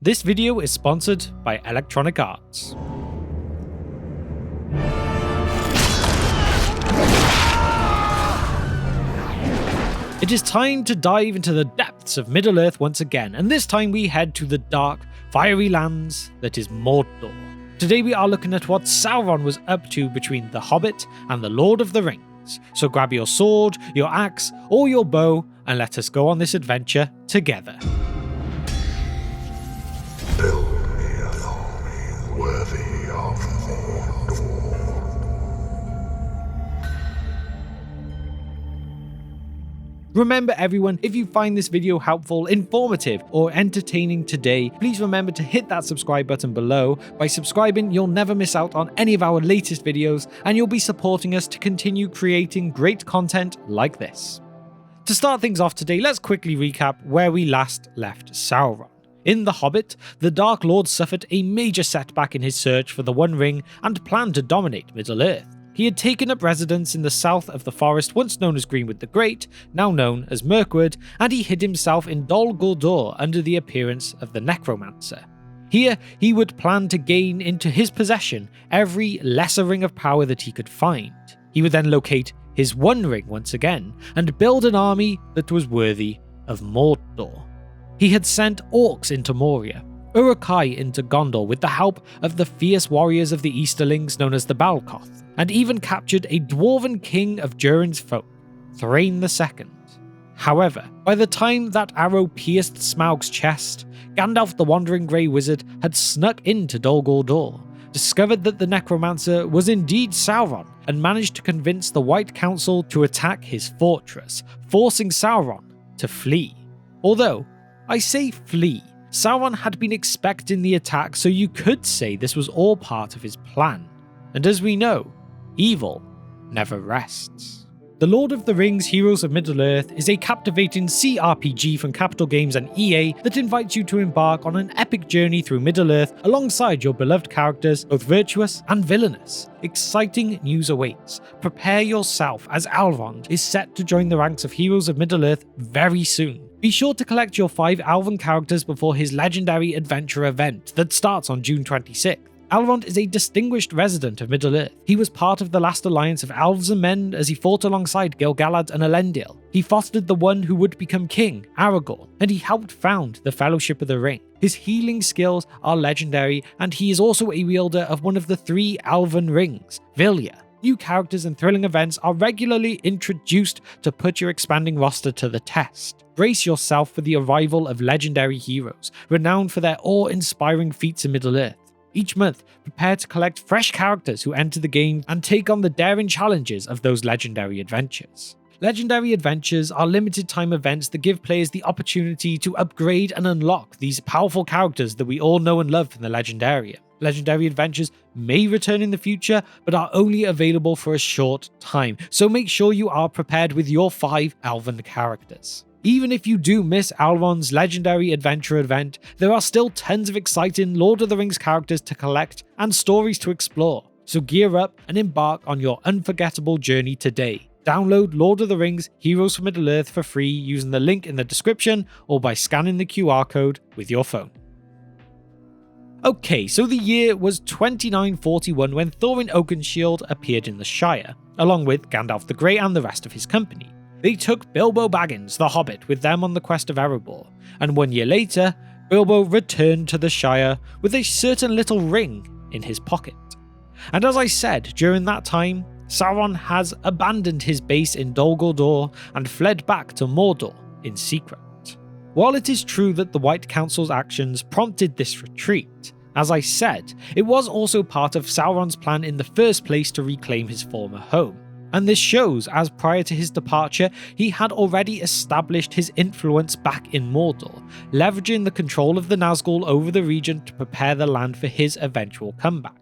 This video is sponsored by Electronic Arts. It is time to dive into the depths of Middle-earth once again, and this time we head to the dark, fiery lands that is Mordor. Today we are looking at what Sauron was up to between The Hobbit and The Lord of the Rings. So grab your sword, your axe, or your bow, and let us go on this adventure together. Build me an army worthy of Mordor. Remember everyone, if you find this video helpful, informative, or entertaining today, please remember to hit that subscribe button below. By subscribing, you'll never miss out on any of our latest videos, and you'll be supporting us to continue creating great content like this. To start things off today, let's quickly recap where we last left Sauron. In The Hobbit, the Dark Lord suffered a major setback in his search for the One Ring and planned to dominate Middle-earth. He had taken up residence in the south of the forest once known as Greenwood the Great, now known as Mirkwood, and he hid himself in Dol Guldur under the appearance of the Necromancer. Here, he would plan to gain into his possession every lesser ring of power that he could find. He would then locate his One Ring once again, and build an army that was worthy of Mordor. He had sent orcs into Moria, Uruk-hai into Gondor with the help of the fierce warriors of the Easterlings known as the Balcoth, and even captured a dwarven king of Durin's folk, Thrain II. However, by the time that arrow pierced Smaug's chest, Gandalf the Wandering Grey Wizard had snuck into Dol Guldur, discovered that the Necromancer was indeed Sauron, and managed to convince the White Council to attack his fortress, forcing Sauron to flee. Although, I say flee, Sauron had been expecting the attack, so you could say this was all part of his plan. And as we know, evil never rests. The Lord of the Rings Heroes of Middle-earth is a captivating CRPG from Capital Games and EA that invites you to embark on an epic journey through Middle-earth alongside your beloved characters, both virtuous and villainous. Exciting news awaits. Prepare yourself as Elrond is set to join the ranks of Heroes of Middle-earth very soon. Be sure to collect your 5 Elven characters before his legendary adventure event that starts on June 26th. Elrond is a distinguished resident of Middle-earth. He was part of the last alliance of elves and men as he fought alongside Gil-galad and Elendil. He fostered the one who would become king, Aragorn, and he helped found the Fellowship of the Ring. His healing skills are legendary, and he is also a wielder of one of the 3 elven rings, Vilya. New characters and thrilling events are regularly introduced to put your expanding roster to the test. Brace yourself for the arrival of legendary heroes, renowned for their awe-inspiring feats in Middle-earth. Each month, prepare to collect fresh characters who enter the game and take on the daring challenges of those legendary adventures. Legendary adventures are limited time events that give players the opportunity to upgrade and unlock these powerful characters that we all know and love from the Legendarium. Legendary adventures may return in the future, but are only available for a short time, so make sure you are prepared with your 5 Elven characters. Even if you do miss Elrond's legendary adventure event, there are still tons of exciting Lord of the Rings characters to collect and stories to explore, so gear up and embark on your unforgettable journey today. Download Lord of the Rings Heroes for Middle-earth for free using the link in the description or by scanning the QR code with your phone. Okay, so the year was 2941 when Thorin Oakenshield appeared in the Shire, along with Gandalf the Grey and the rest of his company. They took Bilbo Baggins, the Hobbit, with them on the quest of Erebor, and 1 year later, Bilbo returned to the Shire with a certain little ring in his pocket. And as I said, during that time, Sauron has abandoned his base in Dol Guldur and fled back to Mordor in secret. While it is true that the White Council's actions prompted this retreat, as I said, it was also part of Sauron's plan in the first place to reclaim his former home. And this shows, as prior to his departure, he had already established his influence back in Mordor, leveraging the control of the Nazgul over the region to prepare the land for his eventual comeback.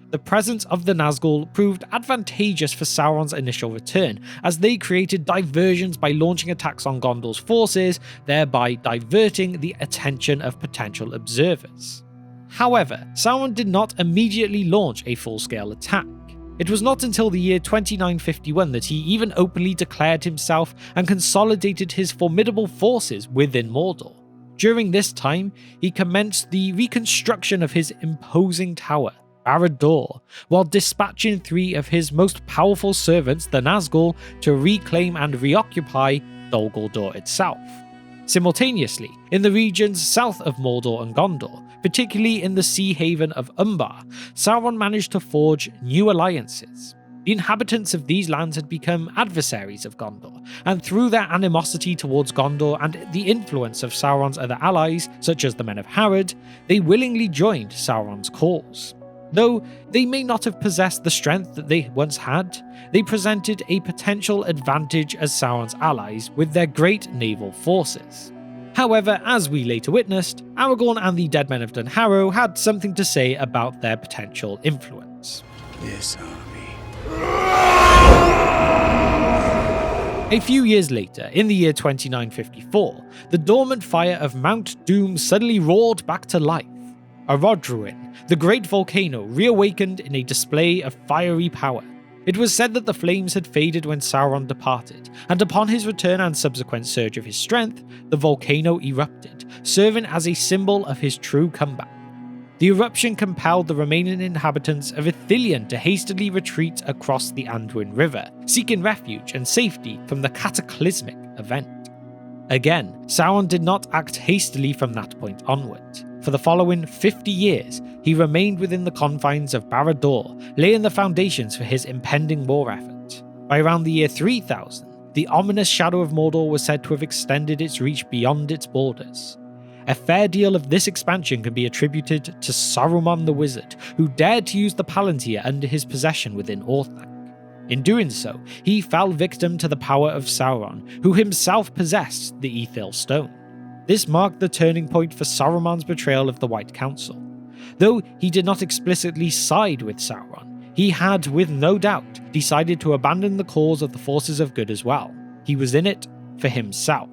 The presence of the Nazgul proved advantageous for Sauron's initial return, as they created diversions by launching attacks on Gondor's forces, thereby diverting the attention of potential observers. However, Sauron did not immediately launch a full-scale attack. It was not until the year 2951 that he even openly declared himself and consolidated his formidable forces within Mordor. During this time, he commenced the reconstruction of his imposing tower, Barad-dûr, while dispatching 3 of his most powerful servants, the Nazgul, to reclaim and reoccupy Dol Guldur itself. Simultaneously, in the regions south of Mordor and Gondor, particularly in the sea haven of Umbar, Sauron managed to forge new alliances. The inhabitants of these lands had become adversaries of Gondor, and through their animosity towards Gondor and the influence of Sauron's other allies, such as the Men of Harad, they willingly joined Sauron's cause. Though they may not have possessed the strength that they once had, they presented a potential advantage as Sauron's allies with their great naval forces. However, as we later witnessed, Aragorn and the Dead Men of Dunharrow had something to say about their potential influence. This army. A few years later, in the year 2954, the dormant fire of Mount Doom suddenly roared back to life. Arodruin, the great volcano, reawakened in a display of fiery power. It was said that the flames had faded when Sauron departed, and upon his return and subsequent surge of his strength, the volcano erupted, serving as a symbol of his true comeback. The eruption compelled the remaining inhabitants of Ithilien to hastily retreat across the Anduin River, seeking refuge and safety from the cataclysmic event. Again, Sauron did not act hastily from that point onward. For the following 50 years, he remained within the confines of Barad-dûr, laying the foundations for his impending war effort. By around the year 3000, the ominous shadow of Mordor was said to have extended its reach beyond its borders. A fair deal of this expansion can be attributed to Saruman the Wizard, who dared to use the Palantir under his possession within Orthanc. In doing so, he fell victim to the power of Sauron, who himself possessed the Ithil Stone. This marked the turning point for Saruman's betrayal of the White Council. Though he did not explicitly side with Sauron, he had, with no doubt, decided to abandon the cause of the forces of good as well. He was in it for himself.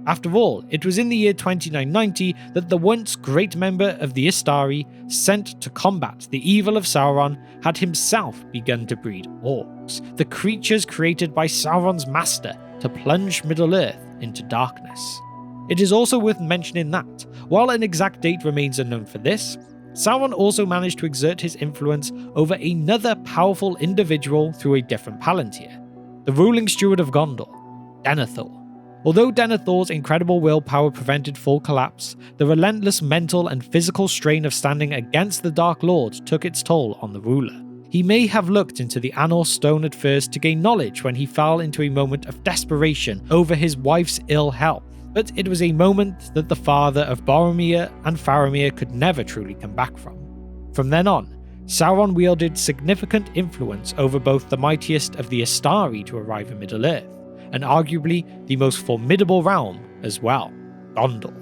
After all, it was in the year 2990 that the once great member of the Istari, sent to combat the evil of Sauron, had himself begun to breed orcs, the creatures created by Sauron's master to plunge Middle-earth into darkness. It is also worth mentioning that, while an exact date remains unknown for this, Sauron also managed to exert his influence over another powerful individual through a different Palantir, the ruling steward of Gondor, Denethor. Although Denethor's incredible willpower prevented full collapse, the relentless mental and physical strain of standing against the Dark Lord took its toll on the ruler. He may have looked into the Anor Stone at first to gain knowledge when he fell into a moment of desperation over his wife's ill health, but it was a moment that the father of Boromir and Faramir could never truly come back from. From then on, Sauron wielded significant influence over both the mightiest of the Istari to arrive in Middle-earth, and arguably the most formidable realm as well, Gondor.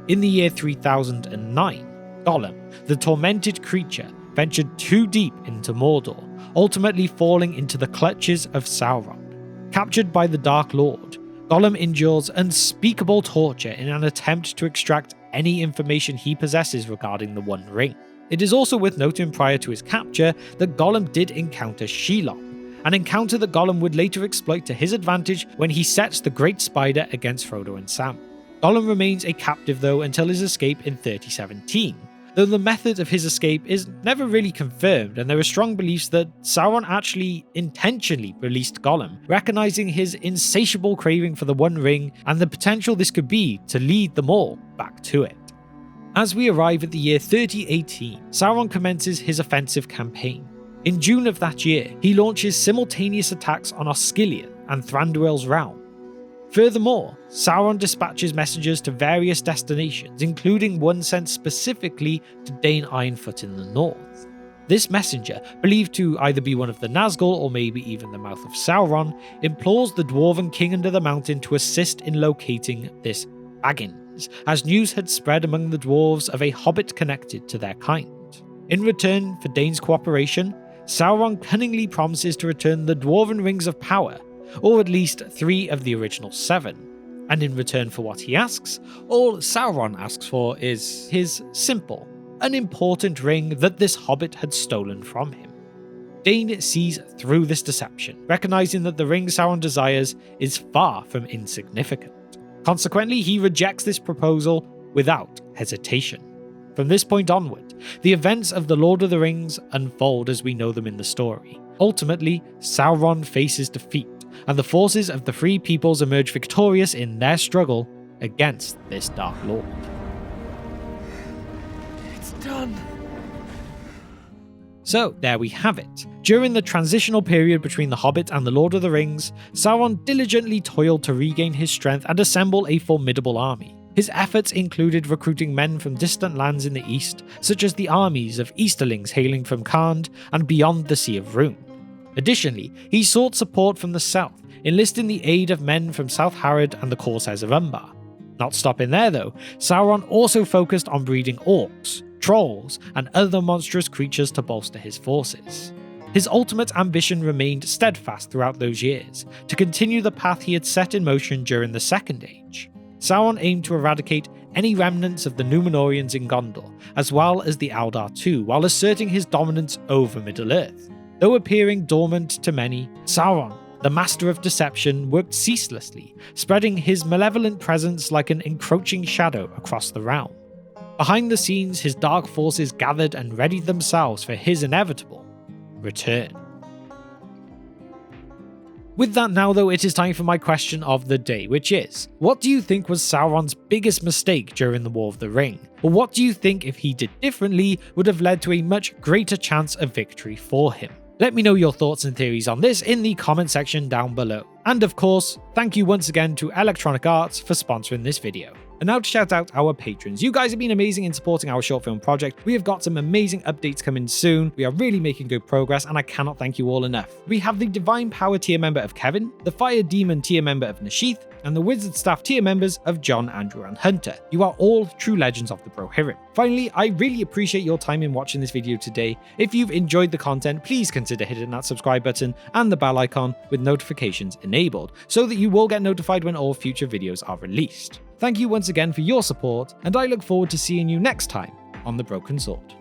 In the year 3009, Gollum, the tormented creature, ventured too deep into Mordor, ultimately falling into the clutches of Sauron. Captured by the Dark Lord, Gollum endures unspeakable torture in an attempt to extract any information he possesses regarding the One Ring. It is also worth noting prior to his capture that Gollum did encounter Shelob, an encounter that Gollum would later exploit to his advantage when he sets the Great Spider against Frodo and Sam. Gollum remains a captive though until his escape in 3017, though the method of his escape is never really confirmed, and there are strong beliefs that Sauron actually intentionally released Gollum, recognizing his insatiable craving for the One Ring and the potential this could be to lead them all back to it. As we arrive at the year 3018, Sauron commences his offensive campaign. In June of that year, he launches simultaneous attacks on Osgiliath and Thranduil's realm. Furthermore, Sauron dispatches messengers to various destinations, including one sent specifically to Dane Ironfoot in the north. This messenger, believed to either be one of the Nazgul or maybe even the mouth of Sauron, implores the Dwarven King under the mountain to assist in locating this Baggins, as news had spread among the dwarves of a hobbit connected to their kind. In return for Dane's cooperation, Sauron cunningly promises to return the Dwarven Rings of Power, or at least 3 of the original 7. And in return for what he asks, all Sauron asks for is his simple, unimportant ring that this hobbit had stolen from him. Dane sees through this deception, recognizing that the ring Sauron desires is far from insignificant. Consequently, he rejects this proposal without hesitation. From this point onward, the events of The Lord of the Rings unfold as we know them in the story. Ultimately, Sauron faces defeat, and the forces of the Free Peoples emerge victorious in their struggle against this Dark Lord. It's done. So there we have it. During the transitional period between The Hobbit and The Lord of the Rings, Sauron diligently toiled to regain his strength and assemble a formidable army. His efforts included recruiting men from distant lands in the east, such as the armies of Easterlings hailing from Khand and beyond the Sea of Rune. Additionally, he sought support from the south, enlisting the aid of men from South Harad and the Corsairs of Umbar. Not stopping there though, Sauron also focused on breeding orcs, trolls, and other monstrous creatures to bolster his forces. His ultimate ambition remained steadfast throughout those years, to continue the path he had set in motion during the Second Age. Sauron aimed to eradicate any remnants of the Númenóreans in Gondor, as well as the Eldar too, while asserting his dominance over Middle-earth. Though appearing dormant to many, Sauron, the master of deception, worked ceaselessly, spreading his malevolent presence like an encroaching shadow across the realm. Behind the scenes, his dark forces gathered and readied themselves for his inevitable return. With that now though, it is time for my question of the day, which is, what do you think was Sauron's biggest mistake during the War of the Ring? Or what do you think, if he did differently, would have led to a much greater chance of victory for him? Let me know your thoughts and theories on this in the comment section down below. And of course, thank you once again to Electronic Arts for sponsoring this video. And now to shout out our patrons. You guys have been amazing in supporting our short film project. We have got some amazing updates coming soon. We are really making good progress, and I cannot thank you all enough. We have the Divine Power tier member of Kevin, the Fire Demon tier member of Nashith, and the Wizard Staff tier members of John, Andrew, and Hunter. You are all true legends of the Brohirrim. Finally, I really appreciate your time in watching this video today. If you've enjoyed the content, please consider hitting that subscribe button and the bell icon with notifications enabled, so that you will get notified when all future videos are released. Thank you once again for your support, and I look forward to seeing you next time on The Broken Sword.